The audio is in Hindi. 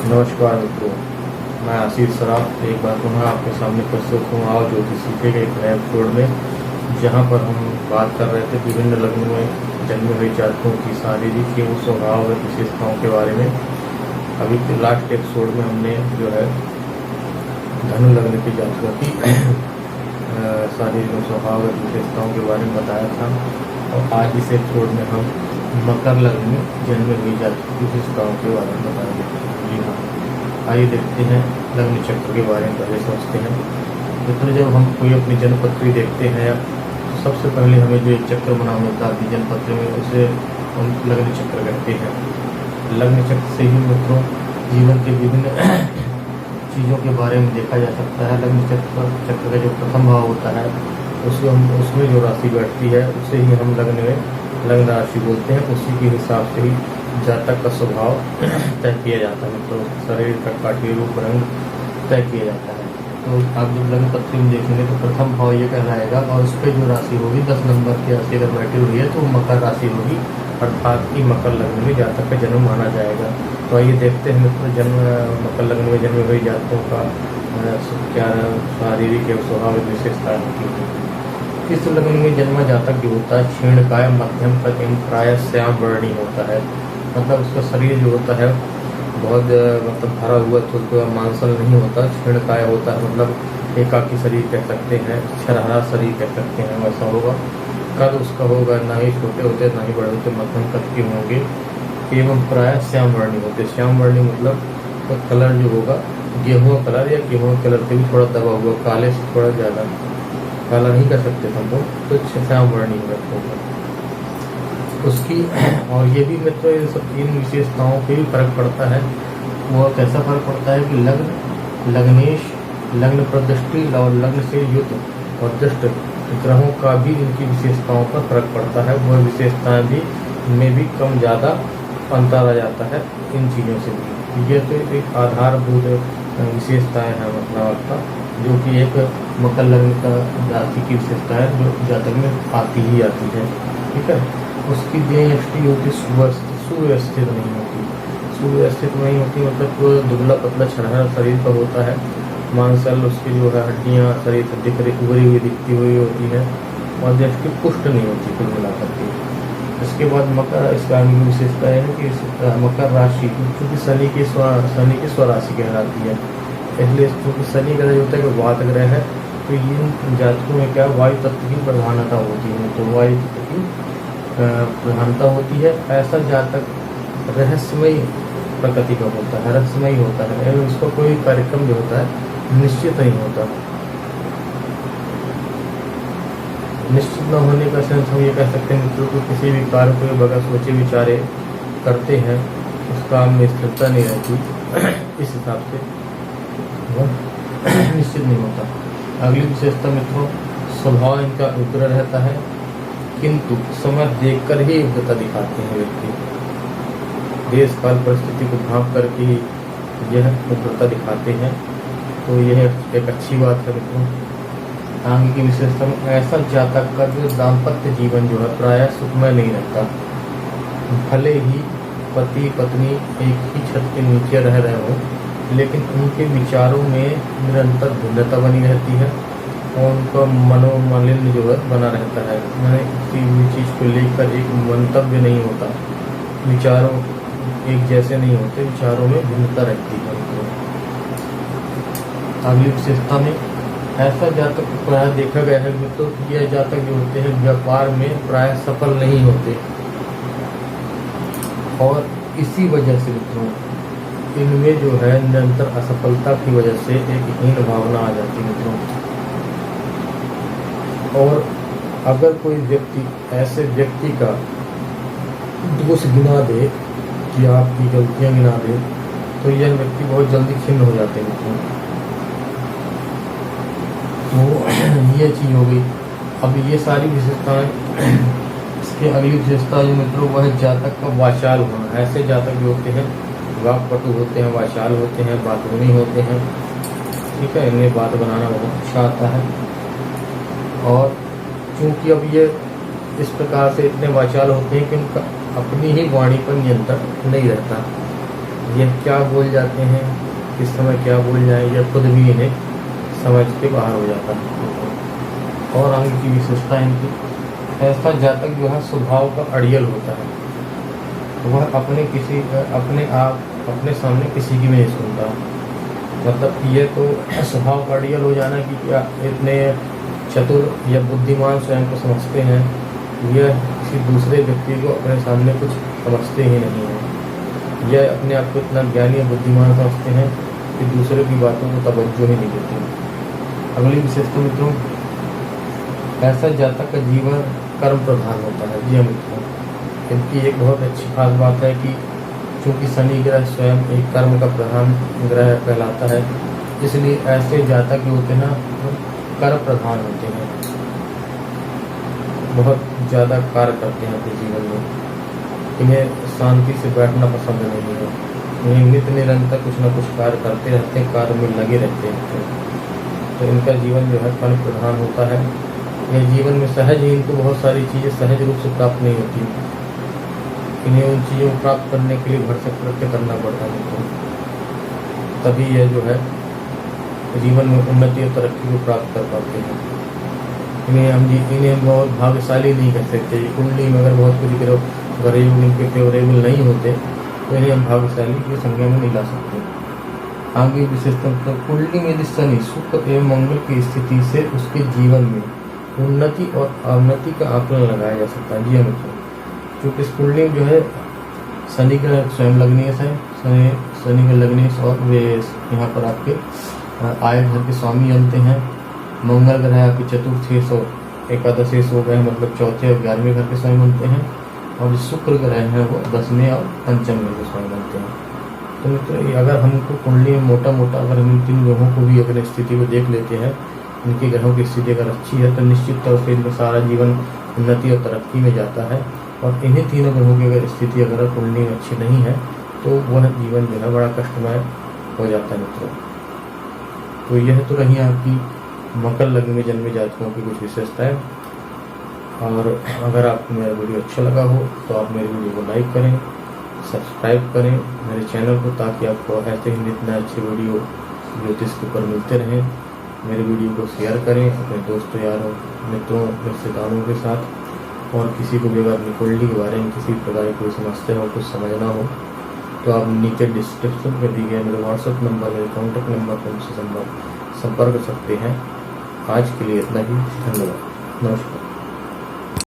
नमस्कार मित्रों, मैं आशीष सराफ एक बार पुनः आपके सामने प्रस्तुत हूँ आओ ज्योतिषी के एक नए एपिसोड में, जहाँ पर हम बात कर रहे थे विभिन्न लग्नों में जन्मे हुए जातकों की शारीरिक एवं स्वभाव व विशेषताओं के बारे में। अभी लास्ट एपिसोड में हमने जो है धनु लग्न के जातकों की शारीरिक स्वभाव व विशेषताओं के बारे में बताया था, और आज इस एपिसोड में हम मकर लग्न में जन्मे हुए जातकों की विशेषताओं के बारे में बताएंगे। जी हाँ, आइए देखते हैं लग्न चक्र के बारे में। पहले सोचते हैं मित्र, जब हम कोई अपनी जन्मपत्री देखते हैं तो सबसे पहले हमें जो एक चक्र बना होता है जन्मपत्र में, उसे हम लग्न चक्र कहते हैं। लग्न चक्र से ही मित्रों जीवन के विभिन्न चीज़ों के बारे में देखा जा सकता है। लग्न चक्र का जो प्रथम भाव होता है उसमें जो राशि बैठती है उसे ही हम लग्न राशि बोलते हैं। उसी के हिसाब से ही जातक का स्वभाव तय किया जाता है, तो शरीर का काठी रूप रंग तय किया जाता है। तो आप जब लग्न पत्री में देखेंगे तो प्रथम भाव ये कहलाएगा, और उस पर जो राशि होगी 10 नंबर की राशि अगर बैठी हुई है तो मकर राशि होगी, अर्थात कि मकर लग्न में जातक का जन्म माना जाएगा। तो आइए देखते हैं मित्र मकर लग्न में जन्मे हुए जातकों का क्या शारीरिक एवं स्वाभाविक विशेषता होती है। इस लग्न में जन्मा जातक जो होता है क्षीणकाय मध्यम तक प्राय श्याम वर्णी होता है। मतलब उसका शरीर जो होता है बहुत भरा हुआ तो मांसल नहीं होता, क्षीणकाय होता है। मतलब एकाकी शरीर कह सकते हैं, छरहरा शरीर कह सकते हैं, वैसा होगा। कद उसका होगा ना ही छोटे होते ना ही बड़े होते, मध्यम कद के होंगे। एवं प्राय श्याम वर्णी होते। श्याम वर्णी मतलब तो कलर जो होगा गेहूँ कलर या गेहूँ कलर से भी थोड़ा दबा हुआ, काले से थोड़ा ज़्यादा काला नहीं कर सकते हम लोग, तो श्याम वर्णी होगा उसकी। और ये भी मित्रों इन विशेषताओं पे भी फर्क पड़ता है। वो कैसा फर्क पड़ता है कि लग्नेश लग्न प्रदृष्टि और लग्न से युद्ध और दृष्ट ग्रहों का भी इनकी विशेषताओं पर फर्क पड़ता है। वह विशेषताएं भी में भी कम ज़्यादा अंतर आ जाता है इन चीज़ों से भी। ये तो एक आधारभूत विशेषताएं हैं मतलब आपका, जो कि एक मकर लग्न का राशि की विशेषता है जो जातक में आती ही आती है। ठीक है, उसकी देह यष्टि होती सुव्यवस्थित नहीं होती। सुव्यवस्थित नहीं होती मतलब वो दुबला पतला छरहरा शरीर का होता है। मांसल उसकी जो है हड्डियाँ शरीर से उभरी हुई दिखती हुई होती है, और दृष्टि पुष्ट नहीं होती कुल मिलाकर के। इसके बाद मकर इसका विशेषता है कि मकर राशि क्योंकि शनि की स्वराशि कहलाती है, इसलिए क्योंकि शनि का जो होता है कि वात ग्रह है, तो इन जातकों में क्या वायु तत्व की प्रधानता होती है। तो वायु तत्व की प्रधानता होती है। ऐसा जातक रहस्यमय प्रकृति का होता है, रहस्यमय होता है, एवं इसका कोई कार्यक्रम जो होता है निश्चित नहीं होता। निश्चित न होने का सेंस हम ये कह सकते हैं मित्रों को किसी भी कार्य को बगैर सोचे विचारे करते हैं उस काम में स्थिरता नहीं रहती, इस हिसाब से निश्चित नहीं होता। अगली विशेषता मित्रों स्वभाव इनका उग्र रहता है, किंतु समय देखकर ही उग्रता दिखाते हैं व्यक्ति। देश काल परिस्थिति को भांप करके ही यह उग्रता दिखाते हैं, तो यह एक अच्छी बात है मित्रों। आगे की विशेषता में ऐसा जातक का जो दाम्पत्य जीवन जो है प्राय सुखमय नहीं रहता। भले ही पति पत्नी एक ही छत के नीचे रह रहे हों, लेकिन उनके विचारों में निरंतर भिन्नता बनी रहती है और उनका मनोमालिन्य जो है बना रहता है। मैंने किसी भी चीज़ को लेकर एक मंतव्य नहीं होता, विचारों एक जैसे नहीं होते, विचारों में भिन्नता रहती है। अगली विशेषता में ऐसा जातक प्राय देखा गया है मित्रों कि यह जातक जो होते हैं व्यापार में प्राय सफल नहीं होते, और इसी वजह से मित्रों इनमें जो है निरंतर असफलता की वजह से एक हीन भावना आ जाती है मित्रों। और अगर कोई व्यक्ति ऐसे व्यक्ति का दोष गिना दे कि आपकी गलतियां गिना दे, तो यह व्यक्ति बहुत जल्दी खिन्न हो जाते हैं मित्रों। तो ये चीज़ हो गई। अब ये सारी विशेषताएं, इसके अगली विशेषता जो मित्रों वह है जातक का वाचाल होना। ऐसे जातक जो होते हैं वाक्पटु होते हैं, वाचाल होते हैं, बातूनी होते हैं। ठीक है, इन्हें बात बनाना बहुत अच्छा आता है। और क्योंकि अब ये इस प्रकार से इतने वाचाल होते हैं कि उनका अपनी ही वाणी पर नियंत्रण नहीं रहता। यह क्या बोल जाते हैं, किस समय क्या बोल जाए, यह खुद भी इन्हें समझ के बाहर हो जाता है। और आगे की विशेषता इनकी, ऐसा जातक जो है स्वभाव का अड़ियल होता है। वह अपने सामने किसी की भी नहीं सुनता। मतलब ये तो स्वभाव का अड़ियल हो जाना कि क्या इतने चतुर या बुद्धिमान स्वयं को समझते हैं, यह किसी दूसरे व्यक्ति को अपने सामने कुछ समझते ही नहीं है। यह अपने आप को इतना ज्ञानी या बुद्धिमान समझते हैं कि दूसरे की बातों को तवज्जो ही नहीं देते। अगली विशेषता मित्रों, ऐसा जातक का जीवन कर्म प्रधान होता है। जी मित्रों, इनकी एक बहुत अच्छी खास बात है कि चूँकि शनि ग्रह स्वयं एक कर्म का प्रधान ग्रह कहलाता है, इसलिए ऐसे जातक जो होते हैं ना कर्म प्रधान होते हैं, बहुत ज़्यादा कार्य करते हैं अपने जीवन में। इन्हें शांति से बैठना पसंद नहीं है, इन्हें नित्य निरंतर कुछ न कुछ कार्य करते रहते हैं, कार्य में लगे रहते हैं। तो इनका जीवन जो है कर्म प्रधान होता है। यह जीवन में सहज ही इनको बहुत सारी चीज़ें सहज रूप से प्राप्त नहीं होती, इन्हें उन चीज़ों को प्राप्त करने के लिए भरसक कृत्य करना पड़ता है। तो तभी यह जो है जीवन में उन्नति और तरक्की को प्राप्त कर पाते हैं। इन्हें हम बहुत भाग्यशाली नहीं कह सकते। कुंडली में अगर बहुत कुछ ग्रह इनके फेवरेबल नहीं होते तो इन्हें हम भाग्यशाली की संज्ञा में नहीं ला सकते। आगे विशेषता, तो कुंडली में यदि शनि शुक्र एवं मंगल की स्थिति से उसके जीवन में उन्नति और अवनति का आकलन लगाया जा सकता है। जी मित्रों, क्योंकि इस कुंडली में जो है शनि का स्वयं लग्नेश है, शनि का लग्नेश, और वे यहाँ पर आपके आय घर के स्वामी बनते हैं। मंगल ग्रह आपके चतुर्थ एकादशेश हो गए, मतलब चौथे और 11वें घर के स्वामी बनते हैं। और जो शुक्र ग्रह हैं वो 10वें और 5वें घर के स्वामी बनते हैं। तो मित्रों, अगर हमको कुंडली में मोटा अगर हम इन 3 ग्रहों को भी अगर स्थिति को देख लेते हैं, इनकी ग्रहों की स्थिति अगर अच्छी है तो निश्चित तौर से इनका सारा जीवन उन्नति और तरक्की में जाता है। और इन्हीं 3 ग्रहों की अगर स्थिति अगर कुंडली में अच्छी नहीं है तो वह जीवन जो है बड़ा कष्टमय हो जाता है मित्रों। तो यह तो रही आपकी मकर लग्न में जन्मे जातकों की कुछ विशेषताएं। और अगर आपको मेरा वीडियो अच्छा लगा हो तो आप मेरे वीडियो को लाइक करें, सब्सक्राइब करें मेरे चैनल को, ताकि आपको ऐसे ही इतना अच्छे वीडियो ज्योतिष के ऊपर मिलते रहें। मेरे वीडियो को शेयर करें अपने दोस्तों, यारों, मित्रों, रिश्तेदारों के साथ। और किसी को भी अगर अपनी कुंडली के बारे में किसी प्रकार की कोई समस्या हो, कुछ समझना हो, तो आप नीचे डिस्क्रिप्शन में दिए गए मेरे व्हाट्सएप नंबर, मेरे कॉन्टैक्ट नंबर पर उनसे संपर्क कर सकते हैं। आज के लिए इतना ही, धन्यवाद, नमस्कार।